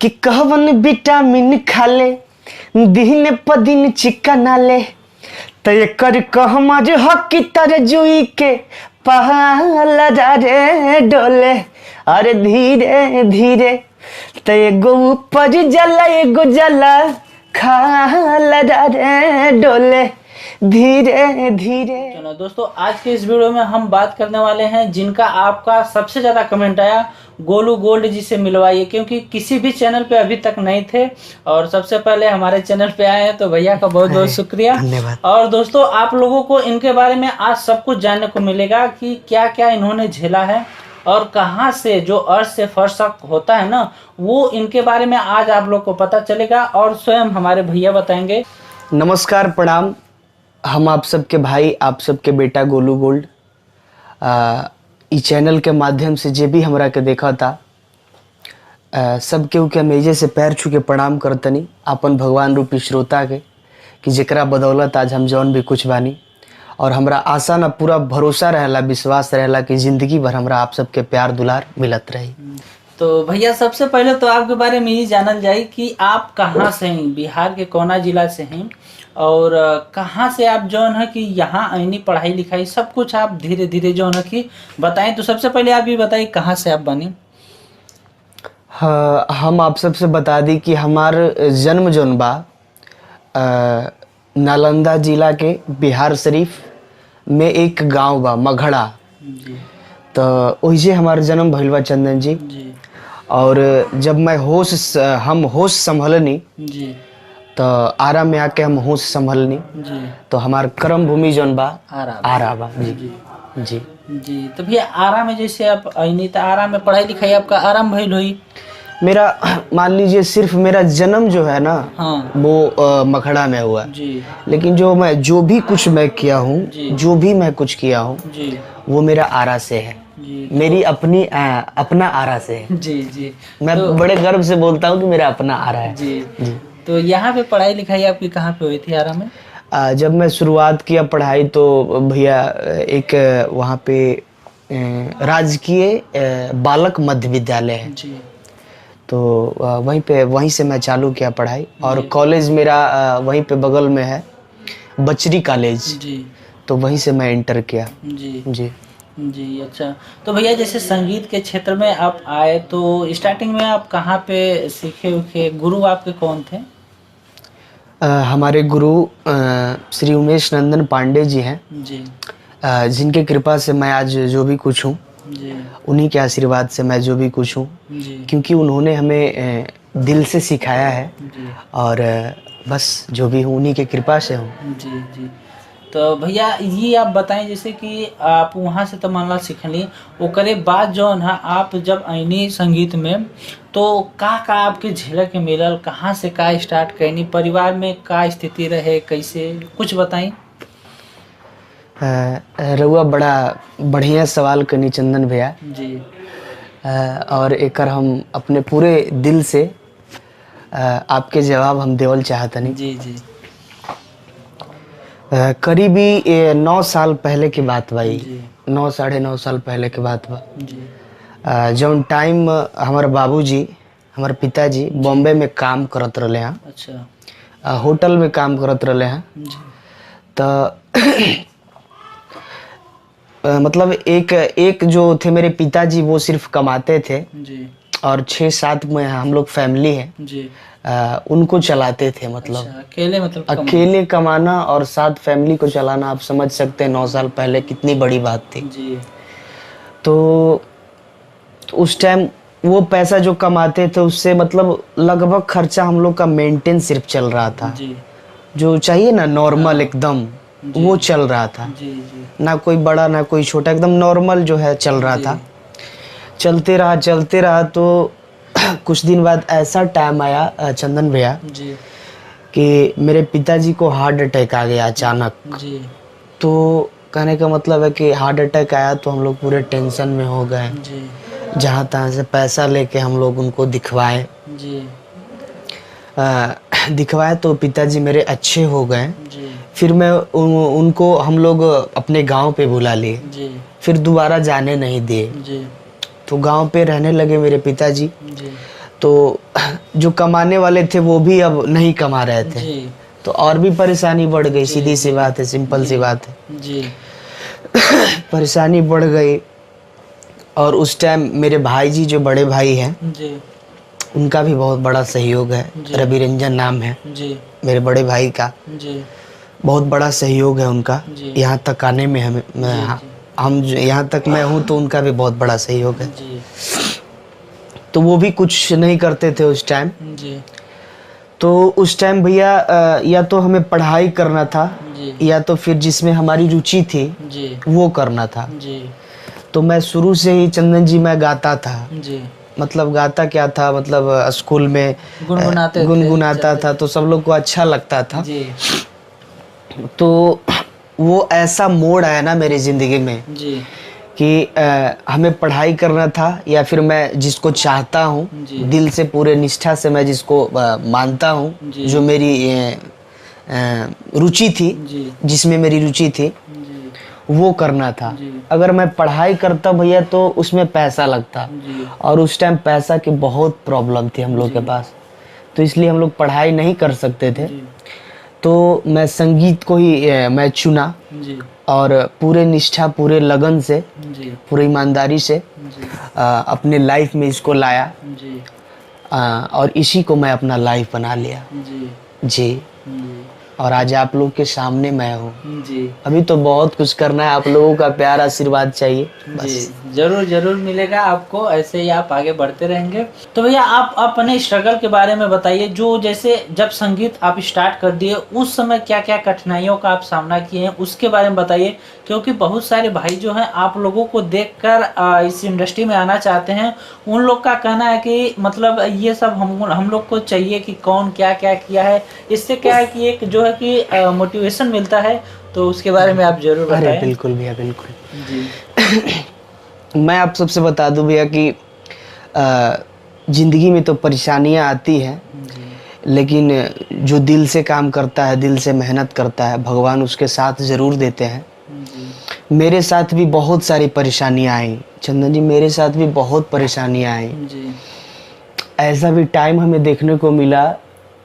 कि कहवन विटामिन खाले दिन प दिन चिकन आले तो एकर कहमज हकी तर जुई के पहाड़ रे डोले। अरे धीरे धीरे तो एगो ऊपर जला एगो जला खाला रे डोले धीरे धीरे। चलो दोस्तों, आज के इस वीडियो में हम बात करने वाले हैं जिनका आपका सबसे ज्यादा कमेंट आया, गोलू गोल्ड जी से मिलवाइए, क्योंकि किसी भी चैनल पे अभी तक नहीं थे और सबसे पहले हमारे चैनल पे आए हैं, तो भैया का बहुत बहुत शुक्रिया। धन्यवाद। और दोस्तों, आप लोगों को इनके बारे में आज सब कुछ जानने को मिलेगा कि क्या क्या इन्होंने झेला है और कहाँ से जो अर्थ से फर्श होता है ना, वो इनके बारे में आज आप लोग को पता चलेगा और स्वयं हमारे भैया बताएंगे। नमस्कार, प्रणाम। हम आप सबके भाई, आप सबके बेटा गोलू गोल्ड। इस चैनल के माध्यम से जे भी हमरा के देखा था, सब केहू के मेजे से पैर छू के प्रणाम करतनी अपन भगवान रूपी श्रोता के, कि जेकरा बदौलत आज हम जौन भी कुछ बानी। और हमरा आशा ना पूरा भरोसा रहेला, विश्वास रहेला कि जिंदगी भर हमरा आप सबके प्यार दुलार मिलत रही। तो भैया, सबसे पहले तो आपके बारे में ये जानल जाए कि आप कहाँ से हैं, बिहार के कौना जिला से हैं और कहाँ से आप जौन है कि यहाँ आईनी पढ़ाई लिखाई सब कुछ आप धीरे धीरे जौन है कि बताएं। तो सबसे पहले आप ये बताइए कहाँ से आप बने। हाँ, हम आप सबसे बता दी कि हमार जन्म जौन बा नालंदा जिला के बिहार शरीफ में एक गांव बा मघड़ा, तो वही हमार जन्म भइल बा चंदन जी। और जब मैं हम होश संभलनी जी, तो आरा में आके हम होश संभलनी जी, तो हमार कर्म भूमि जौन बा आरा बा जी जी जी। तो भैया, आरा में जैसे आप आईनी तो आरा में पढ़ाई लिखाई आपका आराम भइल हुई। मेरा मान लीजिए सिर्फ मेरा जन्म जो है ना, हाँ, वो मखड़ा में हुआ जी, लेकिन जो भी कुछ मैं किया हूँ, जो भी मैं कुछ किया हूँ, जी, वो मेरा आरा से है जी, मेरी अपना आरा से है। जी, जी। मैं बड़े गर्व से बोलता हूँ कि मेरा अपना आरा है जी, जी। तो यहाँ पे पढ़ाई लिखाई आपकी कहाँ पे हुई थी आरा में? जब मैं शुरुआत किया पढ़ाई तो भैया एक वहाँ पे राजकीय बालक मध्य विद्यालय है, जी, तो वहीं से मैं चालू किया पढ़ाई। और कॉलेज मेरा वहीं पे बगल में है, बचरी कॉलेज, जी, तो वहीं से मैं इंटर किया जी, जी जी। अच्छा, तो भैया जैसे संगीत के क्षेत्र में आप आए तो स्टार्टिंग में आप कहाँ पे सीखे उखे, गुरु आपके कौन थे? हमारे गुरु श्री उमेश नंदन पांडे जी हैं, जी, जिनके कृपा से मैं आज जो भी कुछ हूँ, जी, उन्हीं के आशीर्वाद से मैं जो भी कुछ हूँ, जी, क्योंकि उन्होंने हमें दिल से सिखाया है जी, और बस जो भी हूँ उन्हीं के कृपा से हूँ। जी, जी। तो भैया ये आप बताएं, जैसे कि आप वहाँ से तो मान ला सीखली, ओकरे बाद जो है आप जब आईनी संगीत में, तो का आपके झलक मिलल, कहाँ से का स्टार्ट करनी, परिवार में का स्थिति रहे, कैसे कुछ बताएं। रउआ बड़ा बढ़िया सवाल करनी चंदन भैया, जी, और एकर हम अपने पूरे दिल से आपके जवाब हम देवल चाहतनी। जी, जी, करीबी 9 साल पहले की बात बा, जी, 9 साढ़े 9 साल पहले की बात बा। जी, जौन टाइम हमारे बाबूजी, हमारे पिताजी बॉम्बे में काम करत रहे हैं, अच्छा, होटल में काम करत रहे हैं, जी, तो मतलब एक जो थे मेरे पिताजी, वो सिर्फ कमाते थे जी, और 6-7 में हम लोग फैमिली है, जी, उनको चलाते थे। मतलब अच्छा, अकेले, मतलब अकेले कमाना और 7 फैमिली को चलाना, आप समझ सकते हैं 9 साल पहले कितनी बड़ी बात थी। जी, तो उस टाइम वो पैसा जो कमाते थे उससे मतलब लगभग खर्चा हम लोग का मेंटेन सिर्फ चल रहा था, जी, जो चाहिए ना नॉर्मल एकदम, वो चल रहा था। जी, जी, ना कोई बड़ा ना कोई छोटा, एकदम नॉर्मल जो है चल रहा था। चलते रहा तो कुछ दिन बाद ऐसा टाइम आया चंदन भैया जी, कि मेरे पिताजी को हार्ट अटैक आ गया अचानक। जी, तो कहने का मतलब है कि हार्ट अटैक आया तो हम लोग पूरे टेंशन में हो गए, जी, जहाँ तहाँ से पैसा लेके हम लोग उनको दिखवाए। जी, दिखवाए तो पिताजी मेरे अच्छे हो गए। जी, फिर मैं उनको हम लोग अपने गांव पे बुला लिए, जी, फिर दोबारा जाने नहीं दिए, जी, तो गांव पे रहने लगे मेरे पिताजी। जी, तो जो कमाने वाले थे वो भी अब नहीं कमा रहे थे, जी तो और भी परेशानी बढ़ गई। सीधी सी बात है, सिंपल सी बात है। जी परेशानी बढ़ गई। और उस टाइम मेरे भाई जी, जो बड़े भाई हैं, जी उनका भी बहुत बड़ा सहयोग है। जी। रवि रंजन नाम है जी मेरे बड़े भाई का, जी बहुत बड़ा सहयोग है उनका जी। यहाँ तक आने में। हम यहाँ तक मैं हूँ तो उनका भी बहुत बड़ा सहयोग है। जी तो वो भी कुछ नहीं करते थे उस टाइम। जी तो उस टाइम भैया या तो हमें पढ़ाई करना था, जी या तो फिर जिसमें हमारी रुचि थी जी वो करना था। जी तो मैं शुरू से ही चंदन जी मैं गाता था। जी मतलब गाता क्या था, मतलब स्कूल में गुनगुनाते थे, गुनगुनाता चलते था, थे। तो सब लोग को अच्छा लगता था। जी तो वो ऐसा मोड़ आया ना मेरी जिंदगी में जी कि हमें पढ़ाई करना था, या फिर मैं जिसको चाहता हूँ जी। दिल से पूरे निष्ठा से, मैं जिसको मानता हूँ, जी। जो मेरी रुचि थी, जी जिसमें मेरी रुचि थी, जी वो करना था। जी। अगर मैं पढ़ाई करता भैया तो उसमें पैसा लगता, जी और उस टाइम पैसा की बहुत प्रॉब्लम थी हम लोग के पास, तो इसलिए हम लोग पढ़ाई नहीं कर सकते थे। जी तो मैं संगीत को ही मैं चुना, जी और पूरे निष्ठा, पूरे लगन से, जी पूरी ईमानदारी से जी अपने लाइफ में इसको लाया, जी और इसी को मैं अपना लाइफ बना लिया। जी जी। जी और आज आप लोग के सामने मैं हूँ। जी अभी तो बहुत कुछ करना है, आप लोगों का प्यार आशीर्वाद चाहिए जी। बस। जरूर जरूर मिलेगा आपको, ऐसे ही आप आगे बढ़ते रहेंगे। तो भैया आप अपने स्ट्रगल के बारे में बताइए, जो जैसे जब संगीत आप स्टार्ट कर दिए उस समय क्या क्या कठिनाइयों का आप सामना किए हैं उसके बारे में बताइए, क्योंकि बहुत सारे भाई जो हैं आप लोगों को देखकर इस इंडस्ट्री में आना चाहते हैं। उन लोग का कहना है कि मतलब ये सब हम लोग को चाहिए कि कौन क्या क्या किया है, इससे क्या है कि एक जो है कि मोटिवेशन मिलता है। तो उसके बारे में आप जरूर अरे बताएं। बिल्कुल भैया, बिल्कुल। जी मैं आप सबसे बता दूं भैया कि जिंदगी में तो परेशानियां आती हैं, जी लेकिन जो दिल से काम करता है, दिल से मेहनत करता है, भगवान उसके साथ ज़रूर देते हैं। जी मेरे साथ भी बहुत सारी परेशानियां आई चंदन जी, मेरे साथ भी बहुत परेशानियां आई। जी ऐसा भी टाइम हमें देखने को मिला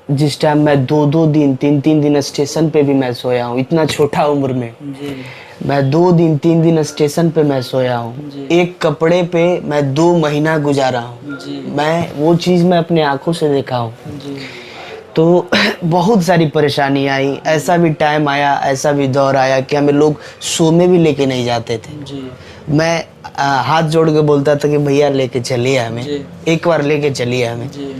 जिस टाइम मैं 2-2 दिन, 3-3 दिन स्टेशन पे भी मैं सोया हूँ। इतना छोटा उम्र में जी मैं 2 दिन 3 दिन स्टेशन पे मैं सोया हूँ। जी। एक कपड़े पे मैं 2 महीना गुजारा हूँ। जी मैं वो चीज़ मैं अपने आंखों से देखा हूँ। जी तो बहुत सारी परेशानी आई। ऐसा भी टाइम आया, ऐसा भी दौर आया कि हमें लोग शो में भी लेके नहीं जाते थे। जी मैं हाथ जोड़ के बोलता था कि भैया लेके चलिए हमें, जी। एक बार लेके चलिए हमें। जी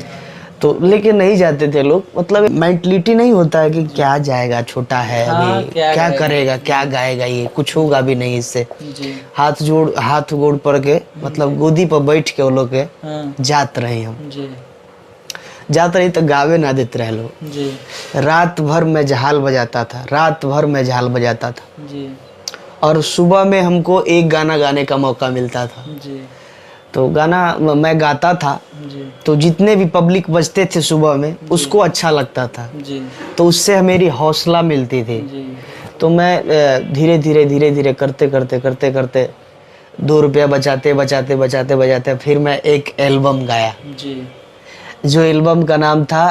तो लेके नहीं जाते थे लोग। मतलब मेंटलिटी नहीं होता है कि क्या जाएगा, छोटा है हाँ, अभी, क्या क्या गाएगा? करेगा, क्या गाएगा, ये कुछ होगा भी नहीं इससे। जी हाथ गोड़ पड़ के, मतलब गोदी पर बैठ के वो लोग के हाँ जात रहे हम। जी जात रही तो गावे ना देते रहे लोग। जी रात भर मैं झाल बजाता था, रात भर मैं झाल बजाता था, जी और सुबह में हमको एक गाना गाने का मौका मिलता था। जी तो गाना मैं गाता था, जी तो जितने भी पब्लिक बजते थे सुबह में उसको अच्छा लगता था, जी तो उससे मेरी हौसला मिलती थी। जी तो मैं धीरे धीरे करते करते 2 रुपया बचाते बचाते फिर मैं एक एल्बम गाया, जी जो एल्बम का नाम था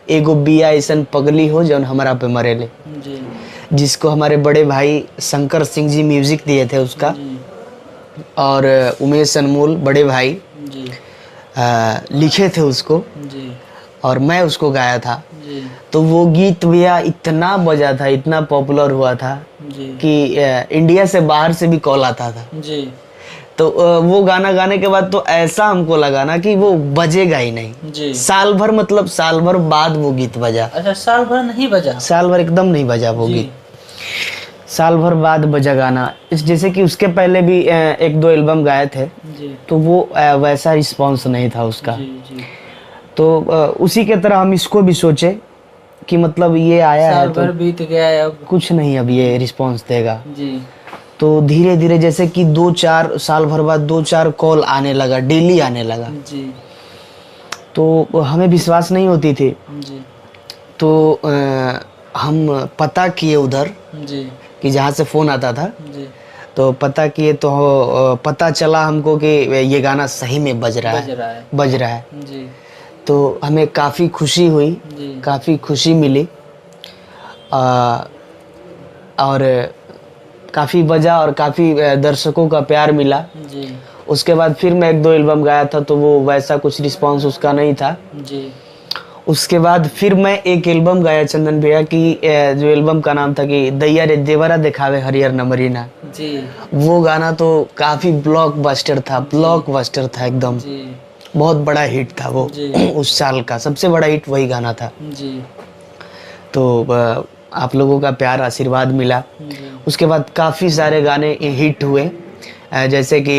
एगो बिया ऐसन पगली हो जौन हमरा पे मरेले, जी जिसको हमारे बड़े भाई शंकर सिंह जी म्यूजिक दिए थे उसका, जी और उमेश अनमोल बड़े भाई जी लिखे थे उसको, जी और मैं उसको गाया था। जी तो वो गीत भैया इतना बजा था, इतना पॉपुलर हुआ था जी कि इंडिया से बाहर से भी कॉल आता था। जी तो वो गाना गाने के बाद तो ऐसा हमको लगा ना कि वो बजेगा ही नहीं। जी। साल भर, मतलब साल भर बाद वो गीत बजा। अच्छा, साल भर नहीं बजा? साल भर एकदम नहीं बजा वो जी गीत, साल भर बाद बजा गाना। जैसे कि उसके पहले भी 1-2 एल्बम गाए थे, जी तो वो वैसा रिस्पॉन्स नहीं था उसका। जी जी तो उसी के तरह हम इसको भी सोचे कि मतलब ये आया साल है तो भर बीत गया है अब। कुछ नहीं अब ये रिस्पॉन्स देगा। जी तो धीरे धीरे जैसे कि 2-4 साल भर बाद 2-4 कॉल आने लगा, डेली आने लगा। जी तो हमें विश्वास नहीं होती थी। जी तो हम पता किए उधर जी कि जहाँ से फ़ोन आता था, जी तो पता किए तो पता चला हमको कि ये गाना सही में बज रहा है। बज रहा है। जी। तो हमें काफ़ी खुशी हुई, जी काफ़ी खुशी मिली। और काफ़ी बजा और काफ़ी दर्शकों का प्यार मिला। जी उसके बाद फिर मैं 1-2 एल्बम गाया था, तो वो वैसा कुछ रिस्पांस उसका नहीं था। जी उसके बाद फिर मैं एक एल्बम गाया चंदन भैया की, जो एल्बम का नाम था कि दैया रे देवरा दिखावे हरियर नमरीना। जी वो गाना तो काफ़ी ब्लॉकबस्टर था, ब्लॉकबस्टर था एकदम। जी बहुत बड़ा हिट था वो जी उस साल का सबसे बड़ा हिट वही गाना था। जी तो आप लोगों का प्यार आशीर्वाद मिला। जी उसके बाद काफ़ी सारे गाने हिट हुए, जैसे कि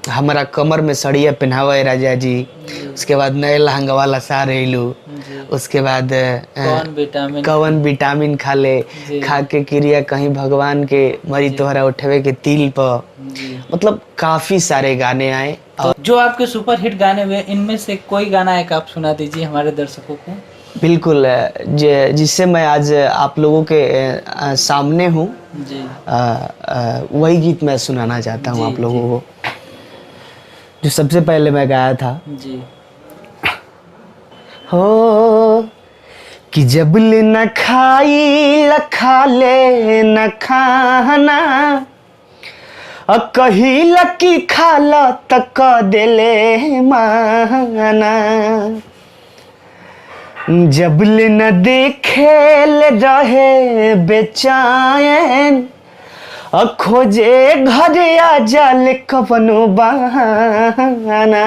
हमारा कमर में सड़िया पहनावा राजा जी। उसके बाद नए लहंगा वाला सारेलू। जी उसके बाद कौन विटामिन कवन विटामिन खा ले, जी खा के क्रिया कहीं भगवान के मरी तोहरा उठवे के तिल पर। जी। मतलब काफ़ी सारे गाने आए। तो जो आपके सुपर हिट गाने हुए इनमें से कोई गाना एक आप सुना दीजिए हमारे दर्शकों को। बिल्कुल, जिससे मैं आज आप लोगों के सामने हूँ, जी वही गीत मैं सुनाना चाहता हूँ जी आप लोगों जी को, जो सबसे पहले मैं गाया था। जी हो कि जब ले न खाई लखा ले न खाना, कही लकी खाला तक देले माना। जब ले न देखे ले रहे बेचैन, खोजे घर आ जाले कवनो बहाना।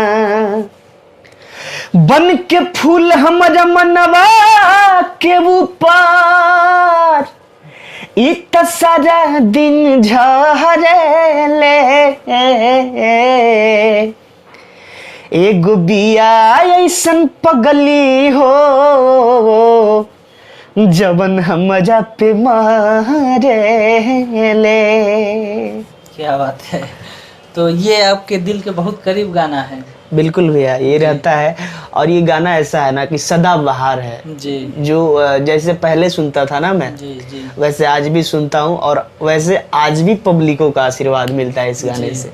बन के फूल हमारा मनवा के ऊपर इत सारा दिन झरेले। एगो बिया ऐसन पगली हो जवन हमरा पे मारेले। क्या बात है। तो ये आपके दिल के बहुत करीब गाना है। बिल्कुल भैया, ये रहता है। और ये गाना ऐसा है ना कि सदाबहार है। जी जो जैसे पहले सुनता था ना मैं, जी जी वैसे आज भी सुनता हूँ, और वैसे आज भी पब्लिकों का आशीर्वाद मिलता है इस गाने जी। से।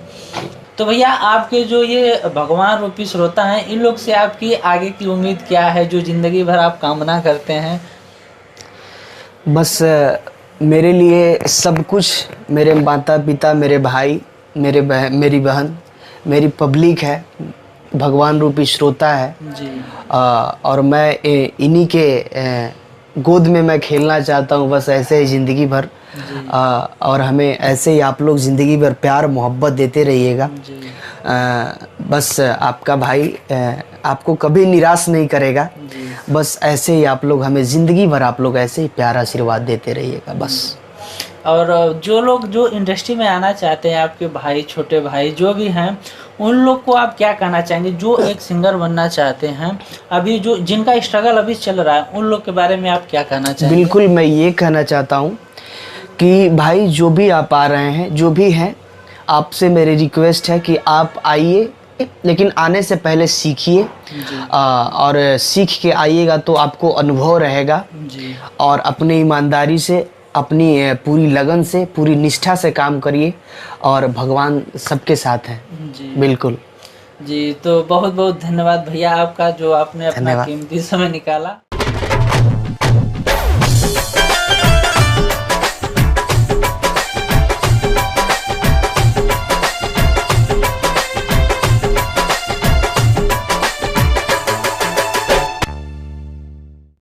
तो भैया आपके जो ये भगवान रूपी श्रोता हैं इन लोग से आपकी आगे की उम्मीद क्या है, जो जिंदगी भर आप कामना करते हैं? बस मेरे लिए सब कुछ, मेरे माता पिता, मेरे भाई, मेरी बहन, मेरी पब्लिक है, भगवान रूपी श्रोता है। जी और मैं इन्हीं के गोद में मैं खेलना चाहता हूँ, बस ऐसे ही ज़िंदगी भर। और हमें ऐसे ही आप लोग ज़िंदगी भर प्यार मोहब्बत देते रहिएगा। जी बस आपका भाई आपको कभी निराश नहीं करेगा। जी बस ऐसे ही आप लोग हमें ज़िंदगी भर आप लोग ऐसे ही प्यार आशीर्वाद देते रहिएगा बस। और जो लोग जो इंडस्ट्री में आना चाहते हैं, आपके भाई, छोटे भाई जो भी हैं, उन लोग को आप क्या कहना चाहेंगे जो एक सिंगर बनना चाहते हैं, अभी जो जिनका स्ट्रगल अभी चल रहा है, उन लोग के बारे में आप क्या कहना चाहेंगे? बिल्कुल, मैं ये कहना चाहता हूँ कि भाई जो भी आप आ रहे हैं, जो भी हैं, आपसे मेरी रिक्वेस्ट है कि आप आइए, लेकिन आने से पहले सीखिए। और सीख के आइएगा तो आपको अनुभव रहेगा। जी और अपनी ईमानदारी से, अपनी पूरी लगन से, पूरी निष्ठा से काम करिए, और भगवान सबके साथ हैं। जी बिल्कुल जी। तो बहुत बहुत धन्यवाद भैया आपका, जो आपने अपना धन्यवाद। कीमती समय निकाला।